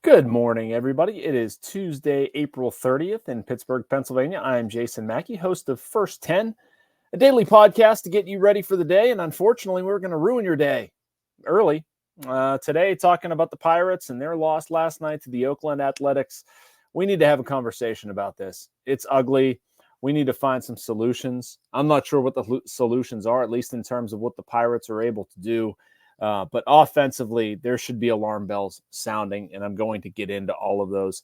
Good morning, everybody. It is Tuesday, April 30th in Pittsburgh, Pennsylvania. I am Jason Mackey, host of First 10, a daily podcast to get you ready for the day. And unfortunately, we're going to ruin your day early. Today, talking about the Pirates and their loss last night to the Oakland Athletics. We need to have a conversation about this. It's ugly. We need to find some solutions. I'm not sure what the solutions are, at least in terms of what the Pirates are able to do. But offensively, there should be alarm bells sounding, and I'm going to get into all of those.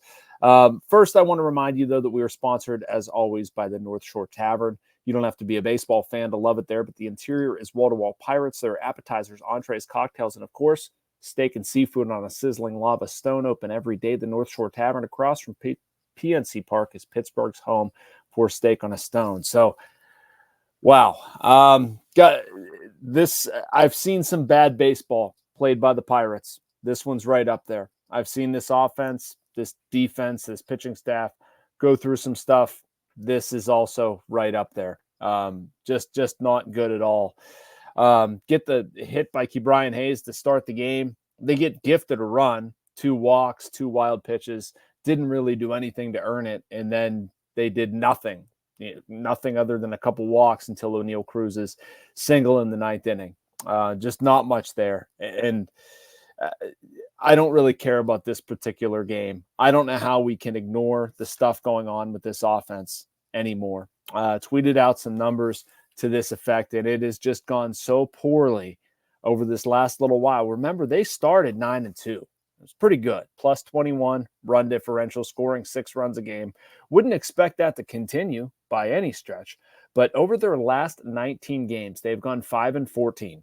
First, I want to remind you, though, that we are sponsored, as always, by the North Shore Tavern. You don't have to be a baseball fan to love it there, but the interior is wall-to-wall Pirates. There are appetizers, entrees, cocktails, and, of course, steak and seafood on a sizzling lava stone, open every day. The North Shore Tavern across from PNC Park is Pittsburgh's home for steak on a stone. So, wow. I've seen some bad baseball played by the Pirates. This one's right up there. I've seen this offense, this defense, this pitching staff go through some stuff. This is also right up there. Just not good at all. Get the hit by Brian Hayes to start the game. They get gifted a run, 2 walks, 2 wild pitches, didn't really do anything to earn it. And then they did nothing other than a couple walks until Oneil Cruz's single in the 9th inning. Just not much there. And I don't really care about this particular game. I don't know how we can ignore the stuff going on with this offense anymore. Tweeted out some numbers to this effect, and it has just gone so poorly over this last little while. Remember, they started 9-2. It was pretty good. Plus 21 run differential, scoring 6 runs a game. Wouldn't expect that to continue by any stretch. But over their last 19 games, they've gone 5-14.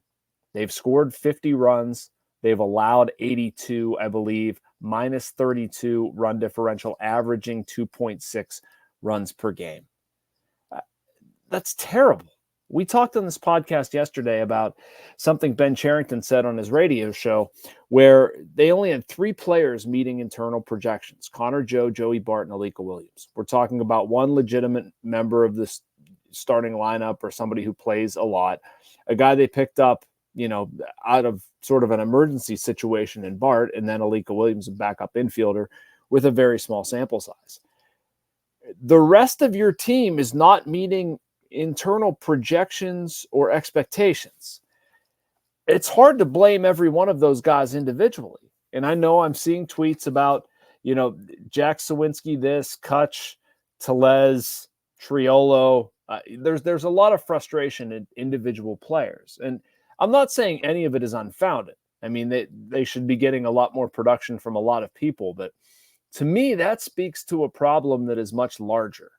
They've scored 50 runs. They've allowed 82, I believe, minus 32 run differential, averaging 2.6 runs per game. That's terrible. We talked on this podcast yesterday about something Ben Cherington said on his radio show where they only had 3 players meeting internal projections: Connor Joe, Joey Bart, and Alika Williams. We're talking about one legitimate member of this starting lineup or somebody who plays a lot, a guy they picked up, out of sort of an emergency situation in Bart, and then Alika Williams, a backup infielder with a very small sample size. The rest of your team is not meeting internal projections or expectations. It's hard to blame every one of those guys individually. And I know I'm seeing tweets about, Jack Suwinski, this, Kutch, Tellez, Triolo. There's a lot of frustration in individual players. And I'm not saying any of it is unfounded. I mean, they should be getting a lot more production from a lot of people. But to me, that speaks to a problem that is much larger.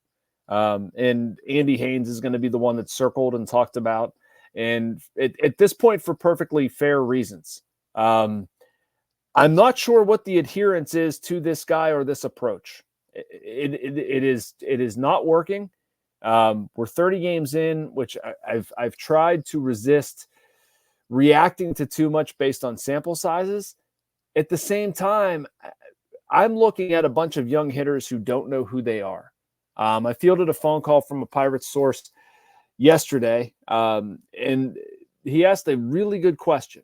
And Andy Haines is going to be the one that's circled and talked about. And at this point, for perfectly fair reasons. I'm not sure what the adherence is to this guy or this approach. It is not working. We're 30 games in, which I've tried to resist reacting to too much based on sample sizes. At the same time, I'm looking at a bunch of young hitters who don't know who they are. I fielded a phone call from a Pirates source yesterday, and he asked a really good question.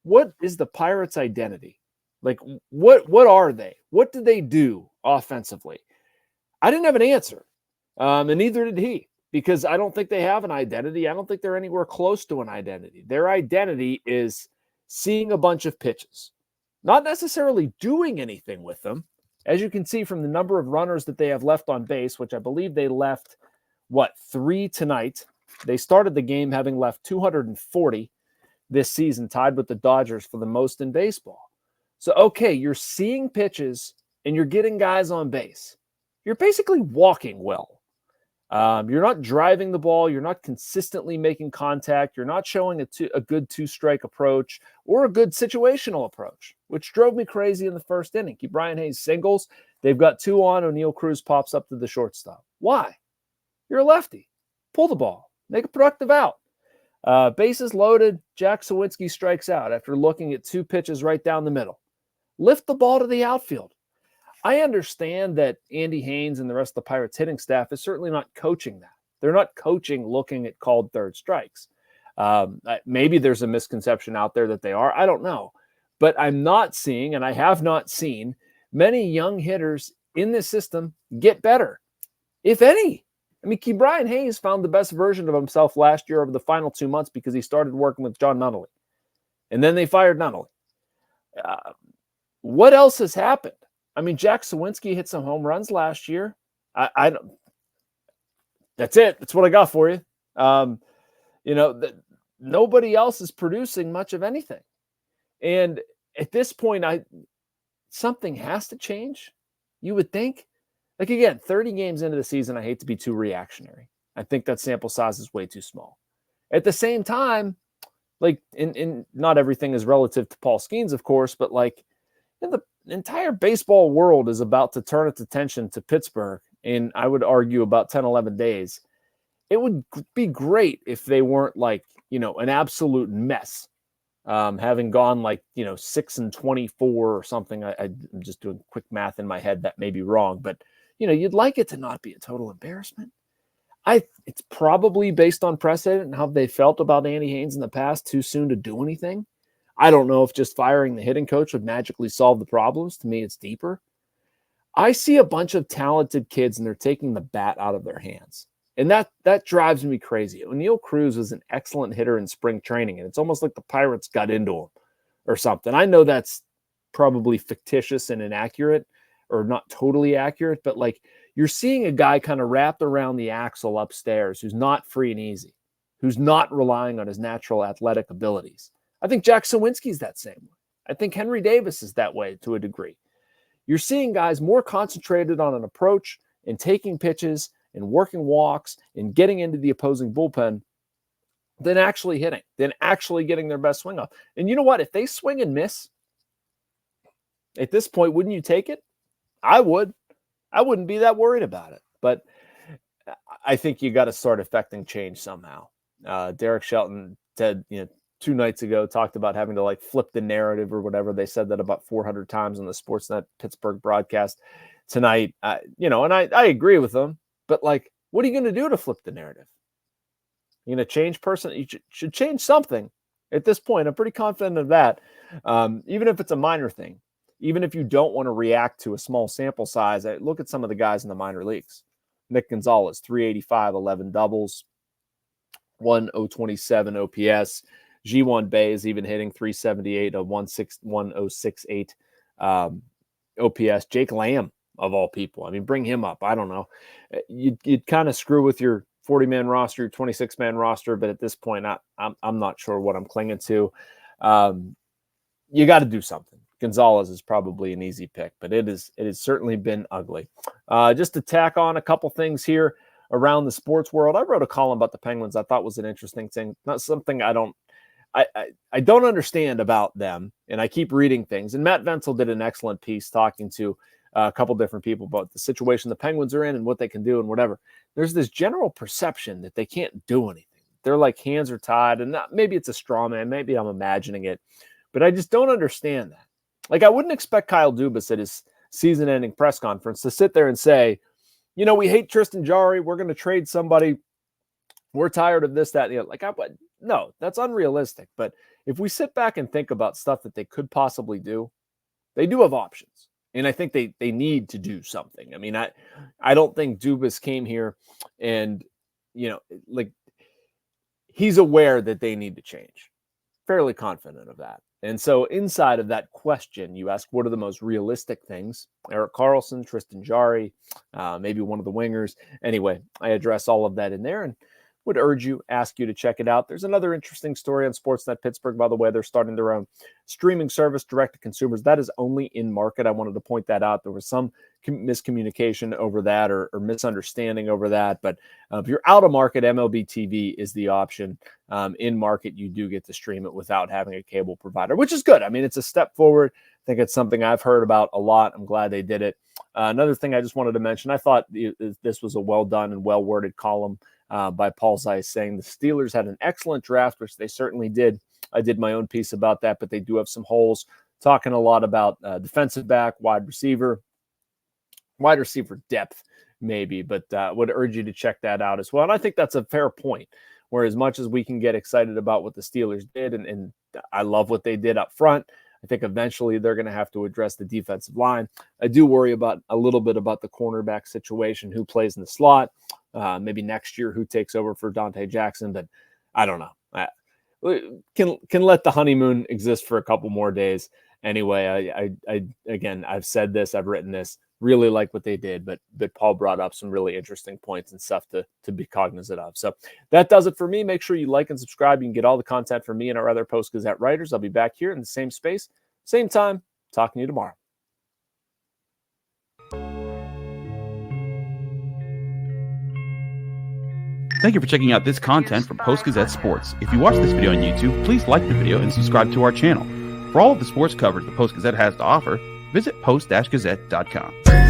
What is the Pirates' identity? Like, what are they? What do they do offensively? I didn't have an answer, and neither did he, because I don't think they have an identity. I don't think they're anywhere close to an identity. Their identity is seeing a bunch of pitches, not necessarily doing anything with them. As you can see from the number of runners that they have left on base, which I believe they left, 3 tonight. They started the game having left 240 this season, tied with the Dodgers for the most in baseball. So, okay, you're seeing pitches and you're getting guys on base. You're basically walking well. You're not driving the ball. You're not consistently making contact. You're not showing a good 2-strike approach or a good situational approach, which drove me crazy in the first inning. Brian Hayes singles. They've got 2 on. Oneil Cruz pops up to the shortstop. Why? You're a lefty. Pull the ball. Make a productive out. Bases loaded. Jack Suwinski strikes out after looking at 2 pitches right down the middle. Lift the ball to the outfield. I understand that Andy Haines and the rest of the Pirates hitting staff is certainly not coaching that. They're not coaching looking at called third strikes. Maybe there's a misconception out there that they are. I don't know. But I'm not seeing, and I have not seen, many young hitters in this system get better, if any. I mean, Brian Hayes found the best version of himself last year over the final 2 months because he started working with John Nunnally. And then they fired Nunnally. What else has happened? I mean, Jack Suwinski hit some home runs last year. I don't. That's it. That's what I got for you. Nobody else is producing much of anything. And at this point, something has to change, you would think. Like, again, 30 games into the season, I hate to be too reactionary. I think that sample size is way too small. At the same time, like, in not everything is relative to Paul Skeens, of course, but like, the entire baseball world is about to turn its attention to Pittsburgh in, I would argue, about 10, 11 days. It would be great if they weren't like, an absolute mess. Having gone 6-24 or something. I'm just doing quick math in my head. That may be wrong, but you'd like it to not be a total embarrassment. It's probably based on precedent and how they felt about Andy Haines in the past, too soon to do anything. I don't know if just firing the hitting coach would magically solve the problems. To me, it's deeper. I see a bunch of talented kids and they're taking the bat out of their hands. And that drives me crazy. Oneil Cruz was an excellent hitter in spring training, and it's almost like the Pirates got into him or something. I know that's probably fictitious and inaccurate, or not totally accurate, but like, you're seeing a guy kind of wrapped around the axle upstairs who's not free and easy, who's not relying on his natural athletic abilities. I think Jack Suwinski's that same way. I think Henry Davis is that way to a degree. You're seeing guys more concentrated on an approach and taking pitches and working walks and getting into the opposing bullpen than actually hitting, than actually getting their best swing off. And you know what? If they swing and miss, at this point, wouldn't you take it? I would. I wouldn't be that worried about it. But I think you got to start affecting change somehow. Derek Shelton said, 2 nights ago, talked about having to flip the narrative or whatever. They said that about 400 times on the Sportsnet Pittsburgh broadcast tonight. And I agree with them. But what are you going to do to flip the narrative? You're going to change person? You should change something at this point. I'm pretty confident of that. Even if it's a minor thing, even if you don't want to react to a small sample size, look at some of the guys in the minor leagues. Nick Gonzales, 385, 11 doubles, 1.027 OPS. Hawn Bae is even hitting 378, a 1.068 OPS. Jake Lamb, of all people. I mean, bring him up. I don't know. You'd kind of screw with your 40-man roster, your 26-man roster, but at this point, I'm not sure what I'm clinging to. You got to do something. Gonzales is probably an easy pick, but it has certainly been ugly. Just to tack on a couple things here around the sports world, I wrote a column about the Penguins I thought was an interesting thing. Not something I don't understand about them, and I keep reading things. And Matt Vensel did an excellent piece talking to a couple different people about the situation the Penguins are in and what they can do and whatever. There's this general perception that they can't do anything. They're like hands are tied, and maybe it's a straw man. Maybe I'm imagining it, but I just don't understand that. I wouldn't expect Kyle Dubas at his season-ending press conference to sit there and say, we hate Tristan Jarry. We're going to trade somebody. We're tired of this, that, and the other. No, that's unrealistic. But if we sit back and think about stuff that they could possibly do, they do have options. And I think they need to do something. I mean, I don't think Dubas came here and, he's aware that they need to change. Fairly confident of that. And so inside of that question, you ask, what are the most realistic things? Erik Karlsson, Tristan Jarry, maybe one of the wingers. Anyway, I address all of that in there and would ask you to check it out. There's another interesting story on Sportsnet Pittsburgh, by the way. They're starting their own streaming service direct to consumers. That is only in market. I wanted to point that out. There was some miscommunication over that or misunderstanding over that. But if you're out of market, MLB TV is the option. In market, you do get to stream it without having a cable provider, which is good. I mean, it's a step forward. I think it's something I've heard about a lot. I'm glad they did it. Another thing I just wanted to mention, I thought this was a well done and well worded column by Paul Zeiss saying the Steelers had an excellent draft, which they certainly did. I did my own piece about that, but they do have some holes. Talking a lot about defensive back, wide receiver depth, maybe, but would urge you to check that out as well. And I think that's a fair point, where as much as we can get excited about what the Steelers did, and I love what they did up front, I think eventually they're going to have to address the defensive line. I do worry a little bit about the cornerback situation, who plays in the slot, maybe next year who takes over for Dante Jackson, but I don't know. Can let the honeymoon exist for a couple more days. Anyway, again, I've said this, I've written this, really like what they did, but Paul brought up some really interesting points and stuff to be cognizant of. So that does it for me. Make sure you like and subscribe. You can get all the content from me and our other Post-Gazette writers. I'll be back here in the same space, same time, talking to you tomorrow. Thank you for checking out this content from Post-Gazette Sports. If you watch this video on YouTube, please like the video and subscribe to our channel. For all of the sports coverage the Post-Gazette has to offer, visit post-gazette.com.